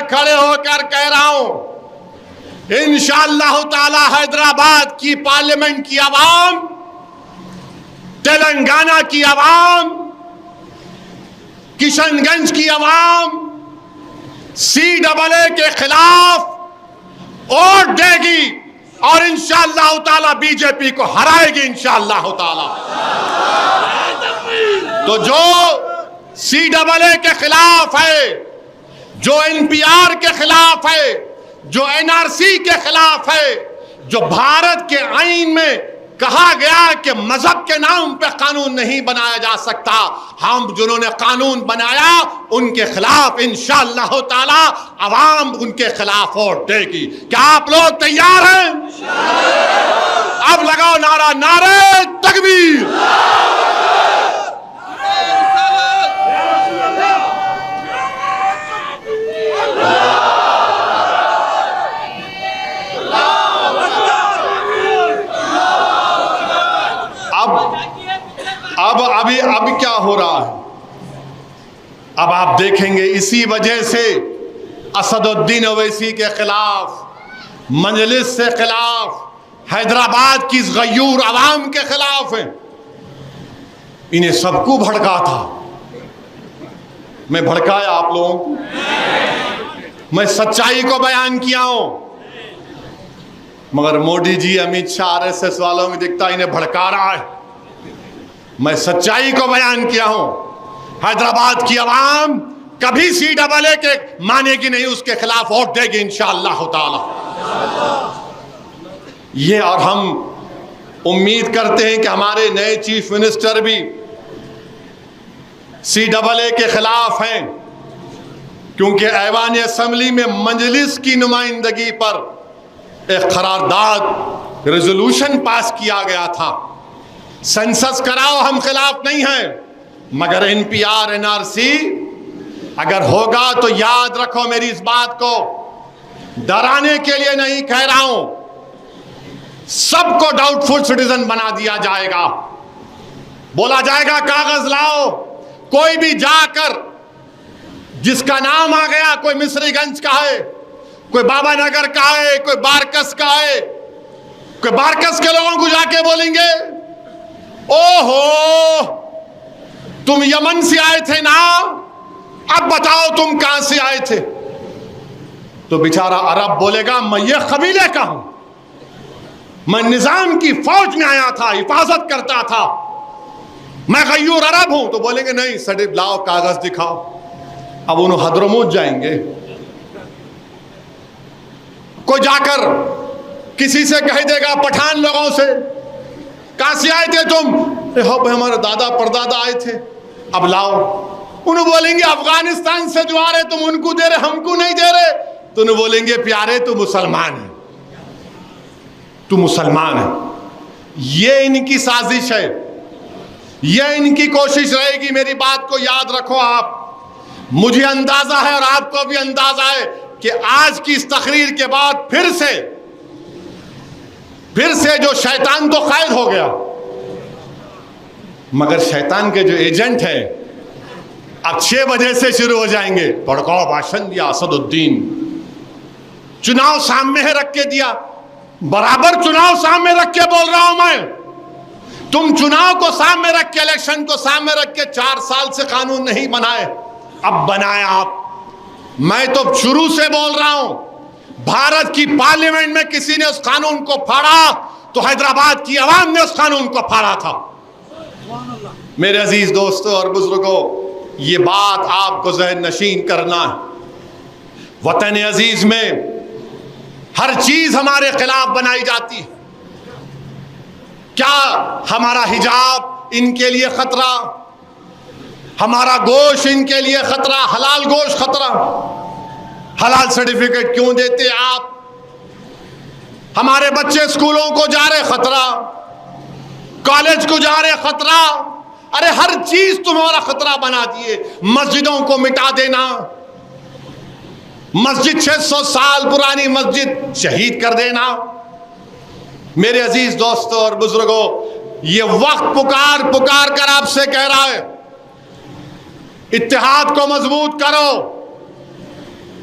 पर खड़े होकर कह रहा हूं, इंशाअल्लाह ताला हैदराबाद की पार्लियामेंट की आवाम, तेलंगाना की आवाम, किशनगंज की आवाम CAA के खिलाफ वोट देगी और इंशाअल्लाह ताला बीजेपी को हराएगी इंशाअल्लाह ताला। तो जो CAA के खिलाफ है, जो NPR के खिलाफ है, जो NRC के खिलाफ है, जो भारत के आईन में कहा गया कि मजहब के नाम पे कानून नहीं बनाया जा सकता, हम जिन्होंने कानून बनाया उनके खिलाफ इंशाअल्लाह ताला अवाम उनके खिलाफ वोट देगी। क्या आप लोग तैयार हैं? अब लगाओ नारा, नारे तकबीर। अब क्या हो रहा है? अब आप देखेंगे इसी वजह से असदुद्दीन ओवैसी के खिलाफ, मजलिस से खिलाफ, हैदराबाद की गयूर आवाम के खिलाफ है। इन्हें सबको भड़का था। मैं भड़काया आप लोगों को? मैं सच्चाई को बयान किया हूं, मगर मोदी जी, अमित शाह, RSS वालों में दिखता इन्हें भड़का रहा है। मैं सच्चाई को बयान किया हूं। हैदराबाद की आवाम कभी CAA के मानेगी नहीं, उसके खिलाफ वोट देगी इंशाअल्लाह ताला। ये और हम उम्मीद करते हैं कि हमारे नए चीफ मिनिस्टर भी CAA के खिलाफ हैं, क्योंकि ऐवान असेंबली में मजलिस की नुमाइंदगी पर एक करारदाद रेजोल्यूशन पास किया गया था। सेंसस कराओ, हम खिलाफ नहीं हैं, मगर NPR NRC अगर होगा तो याद रखो मेरी इस बात को, डराने के लिए नहीं कह रहा हूं, सबको डाउटफुल सिटीजन बना दिया जाएगा। बोला जाएगा कागज लाओ, कोई भी जाकर जिसका नाम आ गया, कोई मिस्रीगंज का है, कोई बाबा नगर का है, कोई बारकस का है, कोई बारकस के लोगों को जाके बोलेंगे, ओहो तुम यमन से आए थे ना, अब बताओ तुम कहां से आए थे? तो बेचारा अरब बोलेगा, मैं ये कबीले का हूं, मैं निजाम की फौज में आया था, हिफाजत करता था, मैं गयूर अरब हूं। तो बोलेंगे नहीं, सर्टिफिकेट लाओ, कागज दिखाओ। अब उन्होंने हदरमौत जाएंगे। कोई जाकर किसी से कह देगा, पठान लोगों से, कहां से आए थे तुम? हमारे दादा परदादा आए थे, अब लाओ। उन्हें बोलेंगे अफगानिस्तान से जो आ रहे तुम उनको दे रहे, हमको नहीं दे रहे। तो उन्हें बोलेंगे प्यारे तू मुसलमान है, तू मुसलमान है। ये इनकी साजिश है, ये इनकी कोशिश रहेगी। मेरी बात को याद रखो आप। मुझे अंदाजा है और आपको भी अंदाजा है कि आज की इस तकरीर के बाद फिर से जो शैतान तो कैद हो गया, मगर शैतान के जो एजेंट हैं अब 6 बजे से शुरू हो जाएंगे। भड़काऊ भाषण दिया असदुद्दीन, चुनाव सामने है रख के दिया, बराबर चुनाव सामने रख के बोल रहा हूं मैं। तुम चुनाव को सामने रख के, इलेक्शन को सामने रख के 4 साल से कानून नहीं बनाए, अब बनाया आप। मैं तो शुरू से बोल रहा हूं, भारत की पार्लियामेंट में किसी ने उस कानून को फाड़ा तो हैदराबाद की आवाम ने उस कानून को फाड़ा था। मेरे अजीज दोस्तों और बुजुर्गों, ये बात आपको ज़हन नशीन करना है। वतन अजीज में हर चीज हमारे खिलाफ बनाई जाती है। क्या हमारा हिजाब इनके लिए खतरा, हमारा गोश्त इनके लिए खतरा, हलाल गोश्त खतरा? हलाल सर्टिफिकेट क्यों देते आप? हमारे बच्चे स्कूलों को जा रहे, खतरा, कॉलेज को जा रहे, खतरा। अरे हर चीज तुम्हारा खतरा बना दिए। मस्जिदों को मिटा देना, मस्जिद 600 साल पुरानी मस्जिद शहीद कर देना। मेरे अजीज दोस्तों और बुजुर्गों, ये वक्त पुकार पुकार कर आपसे कह रहा है, इत्तेहाद को मजबूत करो,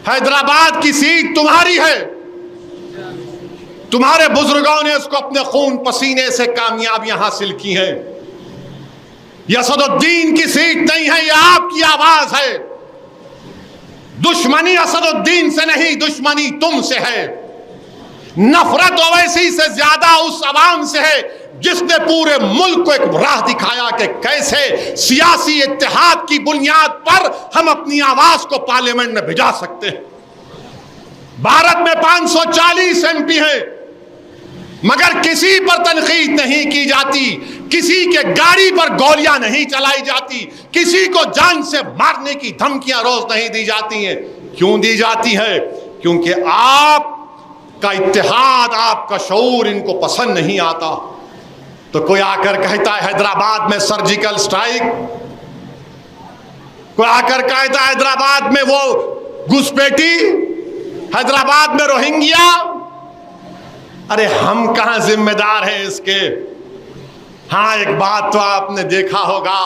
हैदराबाद की सीट तुम्हारी है, तुम्हारे बुजुर्गों ने उसको अपने खून पसीने से कामयाबियां हासिल की हैं। यह असदुद्दीन की सीट नहीं है, यह आपकी आवाज है। दुश्मनी असदुद्दीन से नहीं, दुश्मनी तुमसे है। नफरत ओवैसी से ज्यादा उस अवाम से है जिसने पूरे मुल्क को एक राह दिखाया कि कैसे सियासी इत्तेहाद की बुनियाद पर हम अपनी आवाज को पार्लियामेंट में भिजा सकते हैं। भारत में 540 एमपी हैं, मगर किसी पर तनकीद नहीं की जाती, किसी के गाड़ी पर गोलियां नहीं चलाई जाती, किसी को जान से मारने की धमकियां रोज नहीं दी जाती हैं। क्यों दी जाती है? क्योंकि आपका इत्तेहाद, आपका शऊर इनको पसंद नहीं आता। तो कोई आकर कहता है हैदराबाद में सर्जिकल स्ट्राइक, कोई आकर कहता है हैदराबाद में वो घुसपैठी, हैदराबाद में रोहिंग्या। अरे हम कहां जिम्मेदार हैं इसके? हाँ, एक बात तो आपने देखा होगा,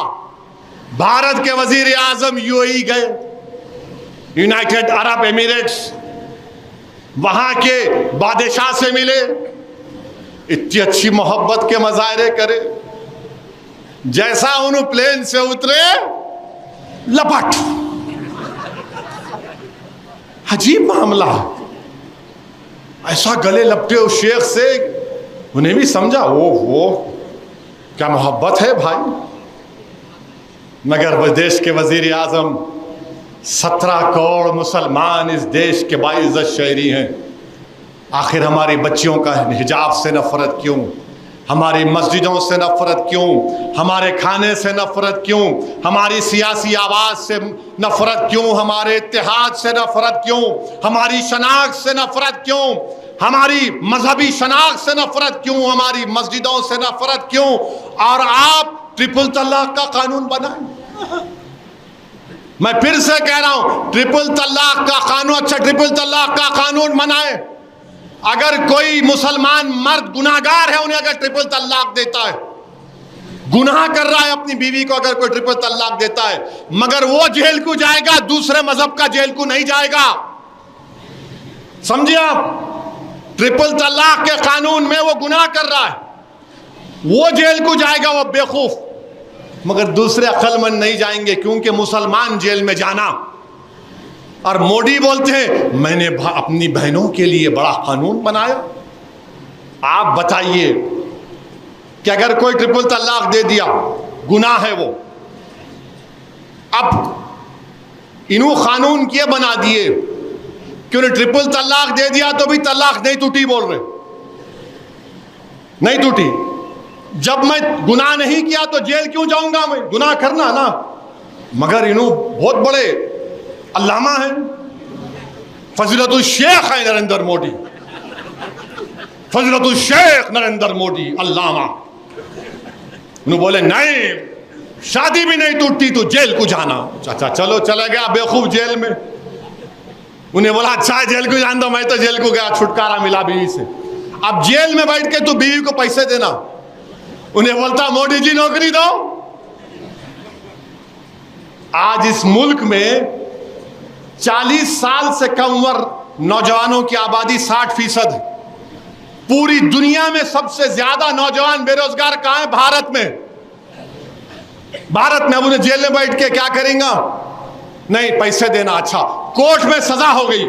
भारत के वजीर आजम यूएई गए, यूनाइटेड अरब एमिरेट्स, वहां के बादशाह से मिले, इतनी अच्छी मोहब्बत के मजाहरे करे। जैसा उन प्लेन से उतरे, लपट। अजीब मामला, ऐसा गले लपटे उस शेख से, उन्हें भी समझा वो क्या मोहब्बत है भाई। मगर वह देश के वजीर आजम, 17 करोड़ मुसलमान इस देश के बाइज्जत शहरी हैं। आखिर हमारी बच्चियों का हिजाब से नफरत क्यों? हमारी मस्जिदों से नफरत क्यों? हमारे खाने से नफरत क्यों? हमारी सियासी आवाज़ से नफरत क्यों? हमारे इत्तेहाद से नफरत क्यों? हमारी शनाख्त से नफरत क्यों? हमारी मजहबी शनाख्त से नफरत क्यों? हमारी मस्जिदों से नफरत क्यों? और आप ट्रिपल तलाक का कानून बनाएं। मैं फिर से कह रहा हूं, ट्रिपल तलाक का कानून, अच्छा ट्रिपल तलाक का कानून बनाए। अगर कोई मुसलमान मर्द गुनाहगार है, उन्हें अगर ट्रिपल तलाक देता है, गुनाह कर रहा है अपनी बीवी को, अगर कोई ट्रिपल तलाक देता है, मगर वो जेल को जाएगा, दूसरे मजहब का जेल को नहीं जाएगा। समझिए आप, ट्रिपल तलाक के कानून में वो गुनाह कर रहा है, वो जेल को जाएगा, वो बेवकूफ, मगर दूसरे अक्लमंद नहीं जाएंगे, क्योंकि मुसलमान जेल में जाना। और मोदी बोलते हैं मैंने अपनी बहनों के लिए बड़ा कानून बनाया। आप बताइए कि अगर कोई ट्रिपल तलाक दे दिया, गुनाह है वो, अब इन्हों कानून किए बना दिए कि उन्हें ट्रिपल तलाक दे दिया तो भी तलाक नहीं टूटी, बोल रहे नहीं टूटी। जब मैं गुनाह नहीं किया तो जेल क्यों जाऊंगा? मैं गुनाह करना ना। मगर इन्हों बहुत बड़े अल्लामा है, फजीलतुल शेख है नरेंद्र मोदी, फजीलतुल शेख नरेंद्र मोदी अल्लामा। उन्होंने बोले नहीं, शादी भी नहीं टूटती तो जेल को जाना। अच्छा चलो, चला गया बेवकूफ जेल में। उन्हें बोला अच्छा जेल को जान दो, मैं तो जेल को गया, छुटकारा मिला बीवी से। अब जेल में बैठ के तो बीवी को पैसे देना, उन्हें बोलता मोदी जी नौकरी दो। आज इस मुल्क में 40 साल से कम उम्र नौजवानों की आबादी 60%। पूरी दुनिया में सबसे ज्यादा नौजवान बेरोजगार कहां है? भारत में। भारत में। अब उन्हें जेल में बैठ के क्या करेंगे? नहीं, पैसे देना। अच्छा, कोर्ट में सजा हो गई,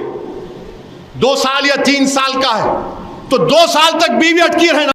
2 साल या 3 साल का है, तो 2 साल तक बीवी अटकी रहना।